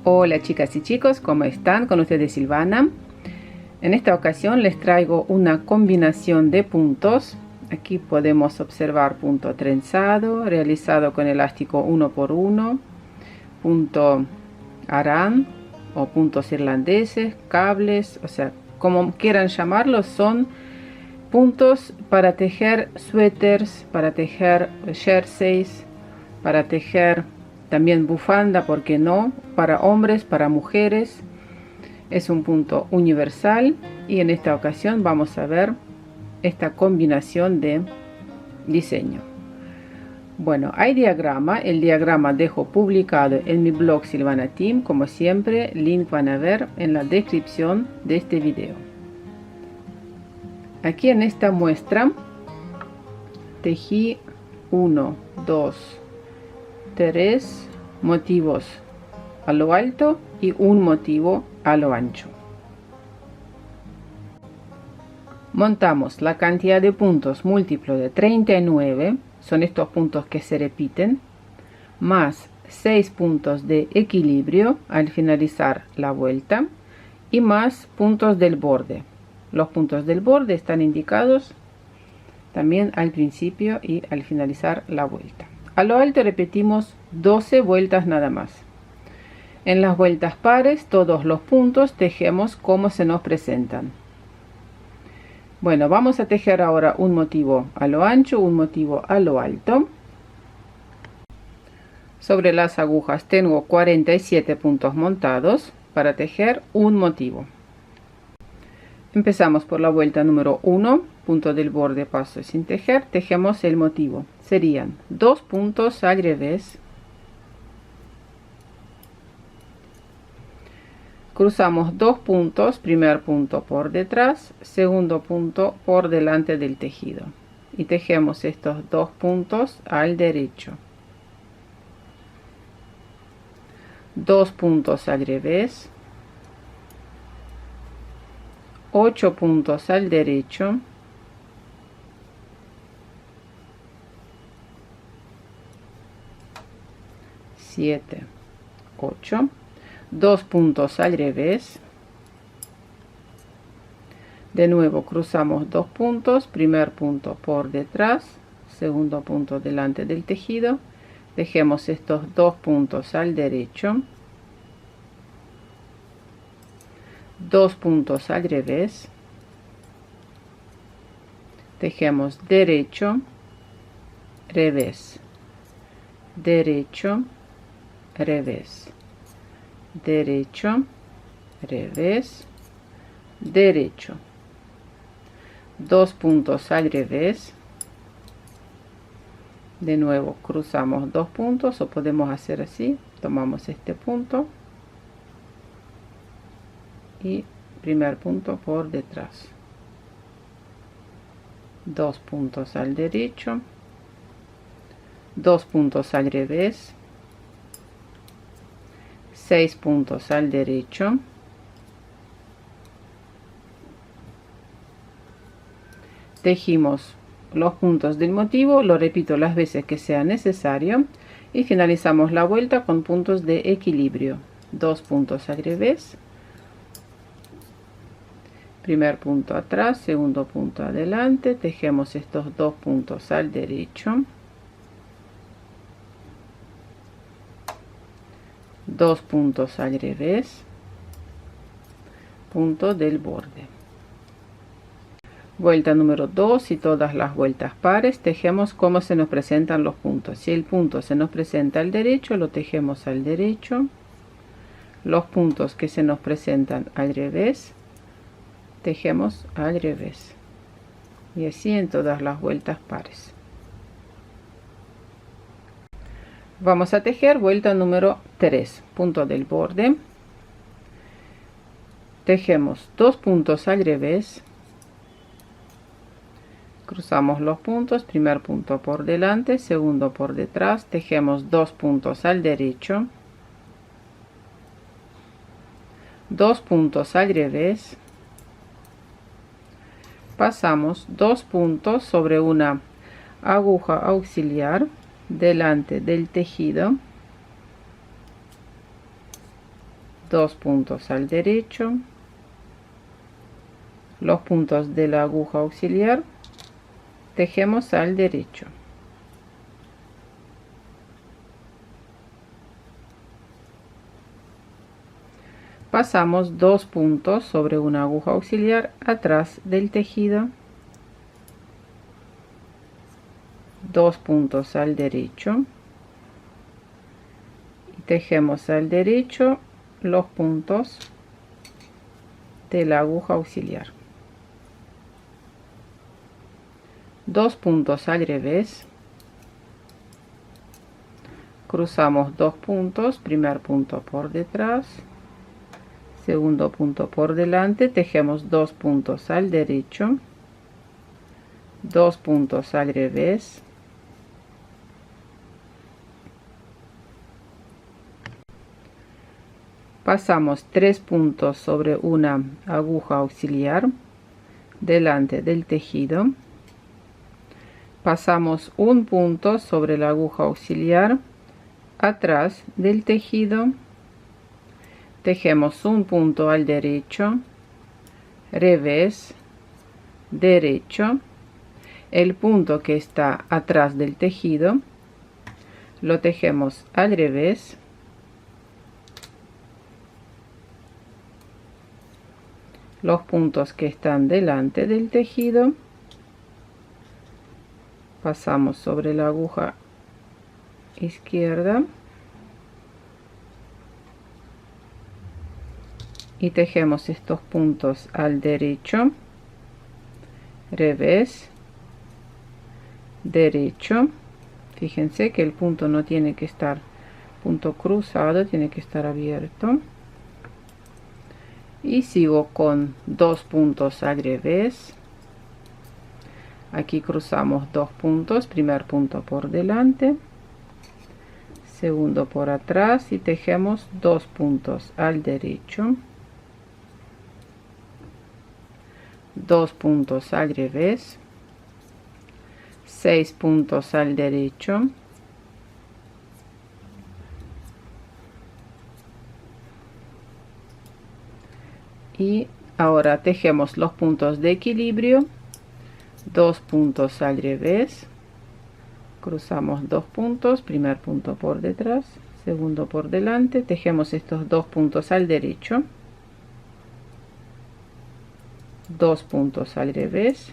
Hola chicas y chicos, ¿cómo están? Con ustedes Silvana. En esta ocasión les traigo una combinación de puntos. Aquí podemos observar punto trenzado realizado con elástico 1×1, punto arán o puntos irlandeses, cables, o sea, como quieran llamarlos, son puntos para tejer suéteres, para tejer jerseys, para tejer también bufanda, ¿por qué no? Para hombres, para mujeres. Es un punto universal y en esta ocasión vamos a ver esta combinación de diseño. Bueno, hay diagrama. El diagrama dejo publicado en mi blog Silvana Team. Como siempre, link van a ver en la descripción de este video. Aquí en esta muestra tejí 1, 2, 3 motivos a lo alto y un motivo a lo ancho. Montamos la cantidad de puntos múltiplo de 39, son estos puntos que se repiten, más 6 puntos de equilibrio al finalizar la vuelta y más puntos del borde. Los puntos del borde están indicados también al principio y al finalizar la vuelta. A lo alto repetimos 12 vueltas nada más. En las vueltas pares todos los puntos tejemos como se nos presentan. Bueno, vamos a tejer ahora un motivo a lo ancho, un motivo a lo alto. Sobre las agujas tengo 47 puntos montados para tejer un motivo. Empezamos por la vuelta número 1, punto del borde, paso sin tejer, tejemos el motivo. Serían 2 puntos al revés, cruzamos 2 puntos, primer punto por detrás, segundo punto por delante del tejido y tejemos estos 2 puntos al derecho, 2 puntos al revés, 8 puntos al derecho, 7, 8, 2 puntos al revés, de nuevo cruzamos 2 puntos, primer punto por detrás, segundo punto delante del tejido, tejemos estos 2 puntos al derecho, 2 puntos al revés, tejemos derecho, revés, derecho, revés, derecho, revés, derecho, 2 puntos al revés, de nuevo cruzamos 2 puntos o podemos hacer así, tomamos este punto y primer punto por detrás, 2 puntos al derecho, 2 puntos al revés, 6 puntos al derecho, tejimos los puntos del motivo, lo repito las veces que sea necesario y finalizamos la vuelta con puntos de equilibrio, 2 puntos al revés, primer punto atrás, segundo punto adelante, tejemos estos 2 puntos al derecho, 2 puntos al revés, punto del borde. Vuelta número 2 y todas las vueltas pares tejemos como se nos presentan los puntos. Si el punto se nos presenta al derecho, lo tejemos al derecho. Los puntos que se nos presentan al revés, tejemos al revés. Y así en todas las vueltas pares. Vamos a tejer vuelta número 3, punto del borde. Tejemos 2 puntos al revés. Cruzamos los puntos, primer punto por delante, segundo por detrás, tejemos 2 puntos al derecho, 2 puntos al revés, pasamos 2 puntos sobre una aguja auxiliar delante del tejido 2 puntos al derecho, los puntos de la aguja auxiliar, tejemos al derecho, pasamos 2 puntos sobre una aguja auxiliar atrás del tejido, 2 puntos al derecho y tejemos al derecho los puntos de la aguja auxiliar, 2 puntos al revés, cruzamos 2 puntos, primer punto por detrás, segundo punto por delante, tejemos 2 puntos al derecho, 2 puntos al revés, pasamos 3 puntos sobre una aguja auxiliar delante del tejido, pasamos un punto sobre la aguja auxiliar atrás del tejido, tejemos un punto al derecho, revés, derecho, el punto que está atrás del tejido lo tejemos al revés, los puntos que están delante del tejido pasamos sobre la aguja izquierda y tejemos estos puntos al derecho, revés, derecho. Fíjense que el punto no tiene que estar punto cruzado, tiene que estar abierto. Y sigo con 2 puntos al revés. Aquí cruzamos 2 puntos, primer punto por delante, segundo por atrás y tejemos 2 puntos al derecho, 2 puntos al revés, 6 puntos al derecho, y ahora tejemos los puntos de equilibrio, 2 puntos al revés, cruzamos 2 puntos, primer punto por detrás, segundo por delante, tejemos estos 2 puntos al derecho, 2 puntos al revés,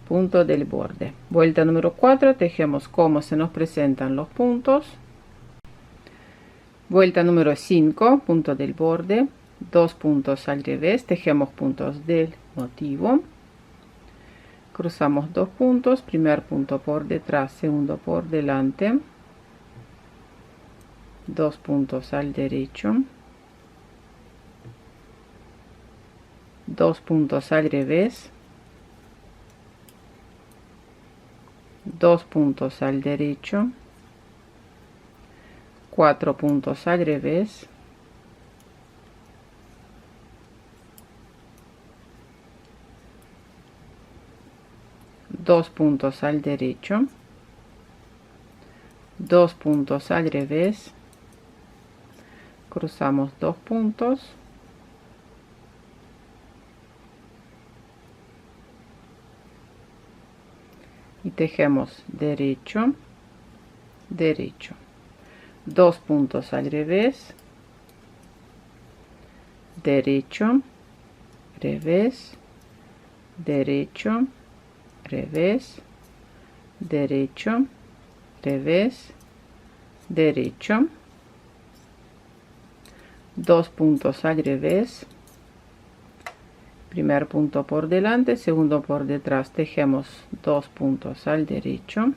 punto del borde. Vuelta número 4, tejemos como se nos presentan los puntos. Vuelta número 5, punto del borde, 2 puntos al revés, tejemos puntos del motivo, cruzamos 2 puntos, primer punto por detrás, segundo por delante, 2 puntos al derecho, 2 puntos al revés, 2 puntos al derecho, 4 puntos al revés, 2 puntos al derecho, 2 puntos al revés, cruzamos 2 puntos, y tejemos derecho, derecho, 2 puntos al revés, derecho, revés, derecho, revés, derecho, revés, derecho, 2 puntos al revés, primer punto por delante, segundo por detrás, tejemos 2 puntos al derecho,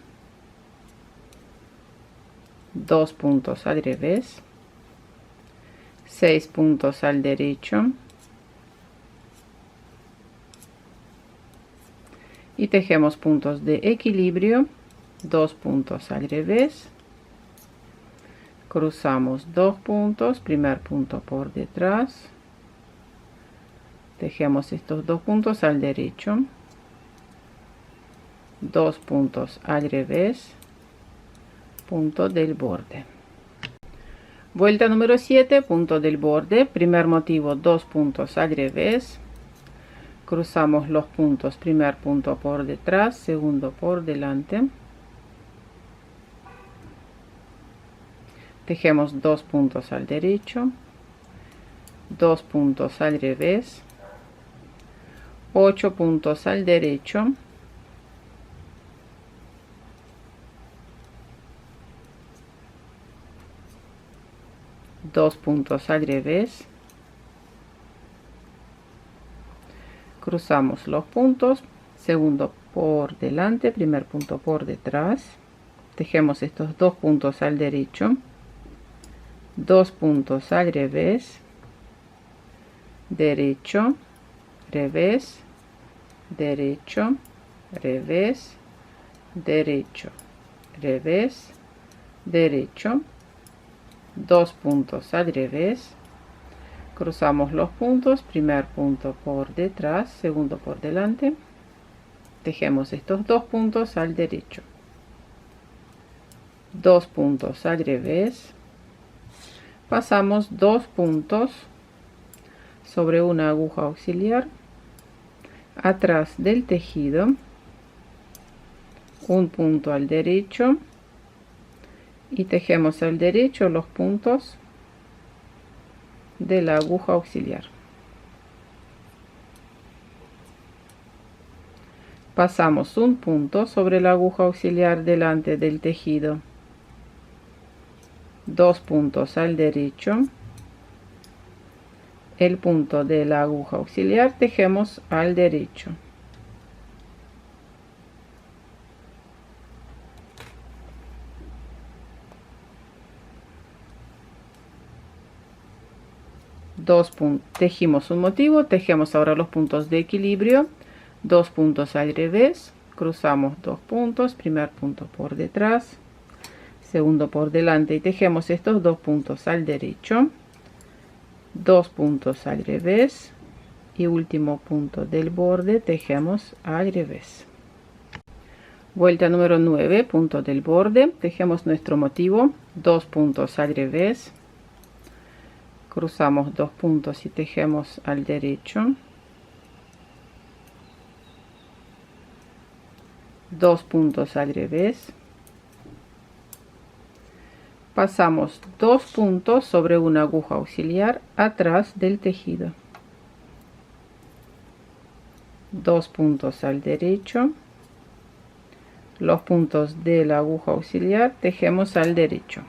2 puntos al revés, 6 puntos al derecho y tejemos puntos de equilibrio, 2 puntos al revés, cruzamos 2 puntos, primer punto por detrás, tejemos estos 2 puntos al derecho, 2 puntos al revés, punto del borde. Vuelta número 7, punto del borde, primer motivo 2 puntos al revés, cruzamos los puntos, primer punto por detrás, segundo por delante, tejemos 2 puntos al derecho, 2 puntos al revés, 8 puntos al derecho, 2 puntos al revés, cruzamos los puntos, segundo por delante, primer punto por detrás, tejemos estos 2 puntos al derecho, 2 puntos al revés, derecho, revés, derecho, revés, derecho, revés, derecho, 2 puntos al revés, cruzamos los puntos, primer punto por detrás, segundo por delante, tejemos estos 2 puntos al derecho, 2 puntos al revés, pasamos 2 puntos sobre una aguja auxiliar atrás del tejido, un punto al derecho y tejemos al derecho los puntos de la aguja auxiliar. Pasamos un punto sobre la aguja auxiliar delante del tejido, 2 puntos al derecho, el punto de la aguja auxiliar tejemos al derecho, tejimos un motivo, tejemos ahora los puntos de equilibrio, 2 puntos al revés, cruzamos 2 puntos, primer punto por detrás, segundo por delante y tejemos estos 2 puntos al derecho, 2 puntos al revés y último punto del borde tejemos al revés. Vuelta número 9, punto del borde, tejemos nuestro motivo, 2 puntos al revés, cruzamos 2 puntos y tejemos al derecho, 2 puntos al revés, pasamos 2 puntos sobre una aguja auxiliar atrás del tejido, 2 puntos al derecho, los puntos de la aguja auxiliar tejemos al derecho,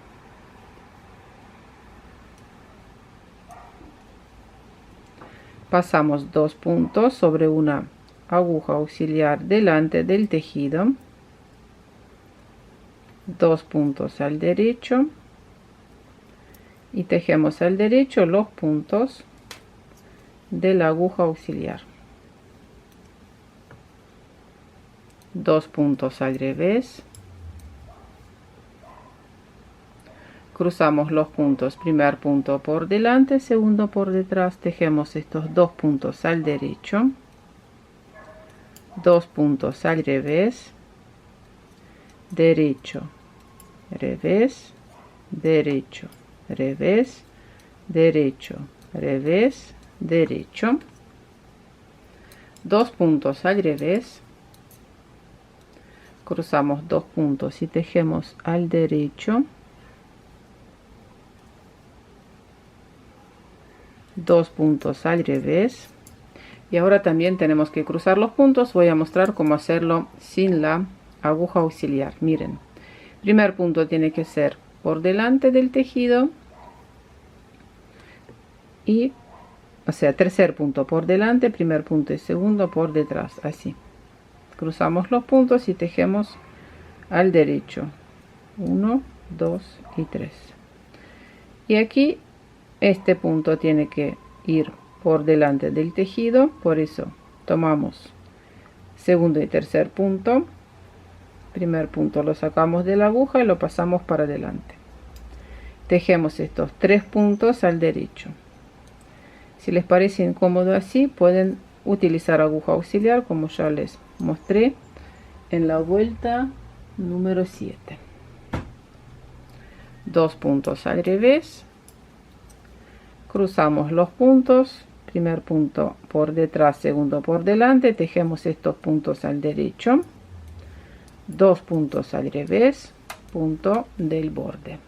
pasamos 2 puntos sobre una aguja auxiliar delante del tejido, 2 puntos al derecho y tejemos al derecho los puntos de la aguja auxiliar, 2 puntos al revés, cruzamos los puntos, primer punto por delante, segundo por detrás, tejemos estos 2 puntos al derecho, 2 puntos al revés, derecho, revés, derecho, revés, derecho, revés, derecho, 2 puntos al revés, cruzamos 2 puntos y tejemos al derecho, 2 puntos al revés. Y ahora también tenemos que cruzar los puntos. Voy a mostrar cómo hacerlo sin la aguja auxiliar. Miren, primer punto tiene que ser por delante del tejido y, o sea, tercer punto por delante, primer punto y segundo por detrás, así. Cruzamos los puntos y tejemos al derecho, 1, 2 y 3. Y aquí este punto tiene que ir por delante del tejido, por eso tomamos segundo y tercer punto, primer punto lo sacamos de la aguja y lo pasamos para adelante, tejemos estos 3 puntos al derecho. Si les parece incómodo así, pueden utilizar aguja auxiliar como ya les mostré en la vuelta número 7. 2 puntos al revés, cruzamos los puntos, primer punto por detrás, segundo por delante, tejemos estos puntos al derecho, 2 puntos al revés, punto del borde.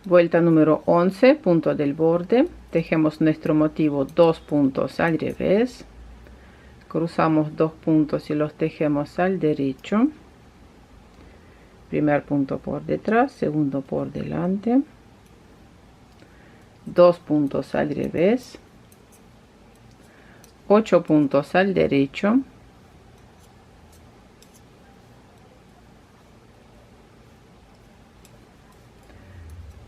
Vuelta número 11, punto del borde, tejemos nuestro motivo 2 puntos al revés, cruzamos 2 puntos y los tejemos al derecho, primer punto por detrás, segundo por delante, 2 puntos al revés, 8 puntos al derecho,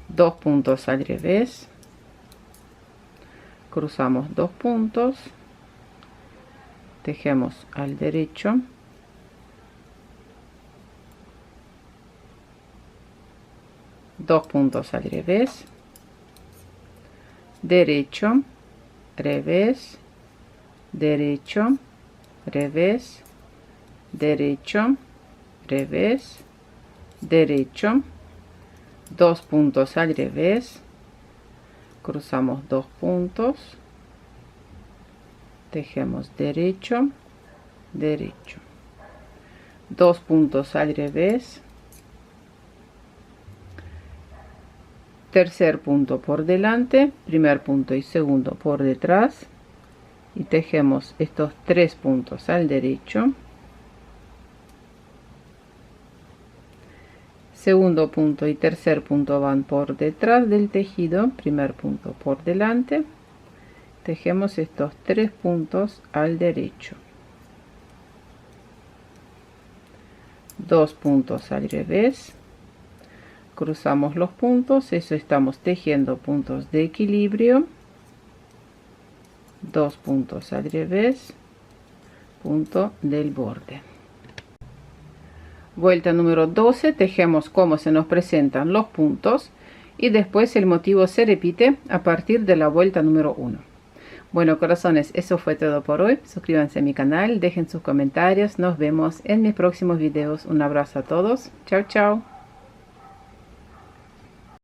dos puntos al revés, cruzamos 2 puntos, tejemos al derecho, dos puntos al revés, derecho, revés, derecho, revés, derecho, revés, derecho, 2 puntos al revés, cruzamos 2 puntos, tejemos derecho, derecho, 2 puntos al revés, tercer punto por delante, primer punto y segundo por detrás, y tejemos estos 3 puntos al derecho, segundo punto y tercer punto van por detrás del tejido, primer punto por delante, tejemos estos 3 puntos al derecho, 2 puntos al revés, cruzamos los puntos, eso estamos tejiendo puntos de equilibrio, 2 puntos al revés, punto del borde. Vuelta número 12, tejemos como se nos presentan los puntos y después el motivo se repite a partir de la vuelta número 1. Bueno, corazones, eso fue todo por hoy. Suscríbanse a mi canal, dejen sus comentarios, nos vemos en mis próximos videos. Un abrazo a todos, chao chao.